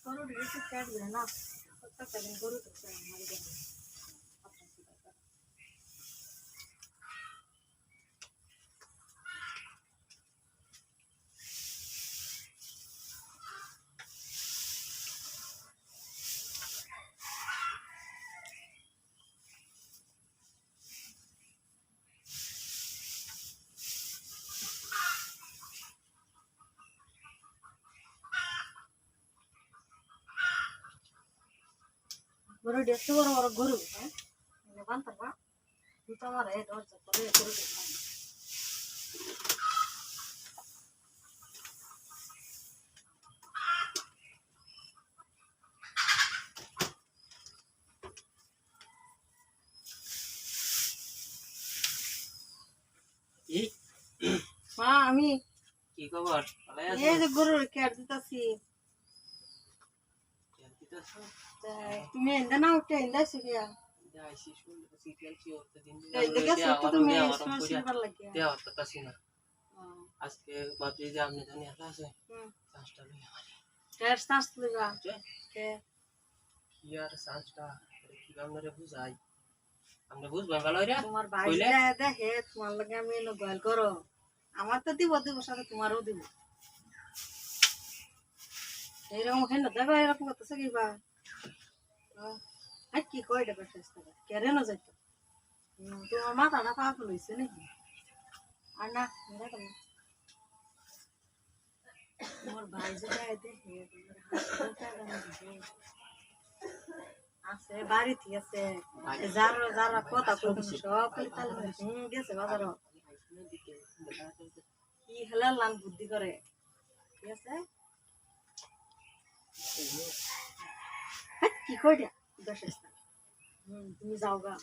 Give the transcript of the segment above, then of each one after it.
গরু রেখে কাটবে না প্রত্যেকটা গরু তো মারি দেবে গরু দেখতে বড় বড় গরু হ্যাঁ বান্তাবা দুটো আমার এই দরজা করে গরু দেখলাম মা আমি কি খবর ভালো আছো এই যে গরুর কেয়ার দিতাছি তুমি এন্দা না উঠে এন্দা শিখিয়া যাইছি শুনছি কি হচ্ছে দিন দিন এই দেখে সত্য তুমি শুনবার লাগিয়া দেওয়া তো তাসি না আজকে ভাবছি যে আপনি জানি আলা আছে চান্সটা লই আমারে কেয়ার চান্স লইবা কে কি আর চান্সটা কি আপনারে বুঝাই আপনি বুঝবেন ভালো রে তোমার ভাই দেখে তোমার লাগে আমি নগল করো আমার তো দিব সাথে তোমারও দিব এইরকম হেন দেখো এরকম করতেছে কিবা আর কি কয় এটা চেষ্টা করে কেড়ে না যাইতো তোমার মাথাটা পাগল হয়েছে নাকি আর না তোমার ভাই যে দেখে আছে বাড়িতে আছে যারা যারা কথা কইছে সব গেছে বাজার কি হেলার লান বুদ্ধি করে ঠিক আছে কি কইটা দশটা তুমি যাও গা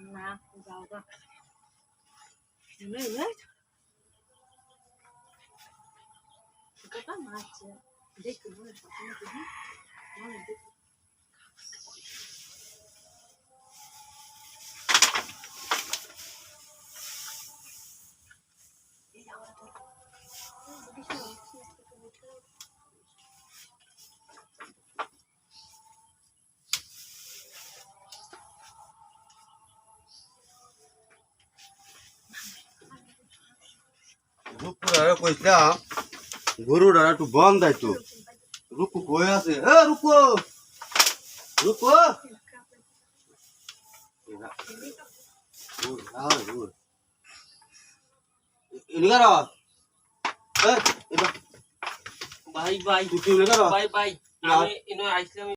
না যাও গা नहीं है কথা মাছ দেখো বলে স্বপ্ন দেখি মানে দেখো রূপপুরে কইছিলাম গরুটা একটু বন্ধ তো রূপু কই আছে এ রূপু রূপু ভাই ভাই তুই ভাই ভাই আমি ইনো আইছিলাম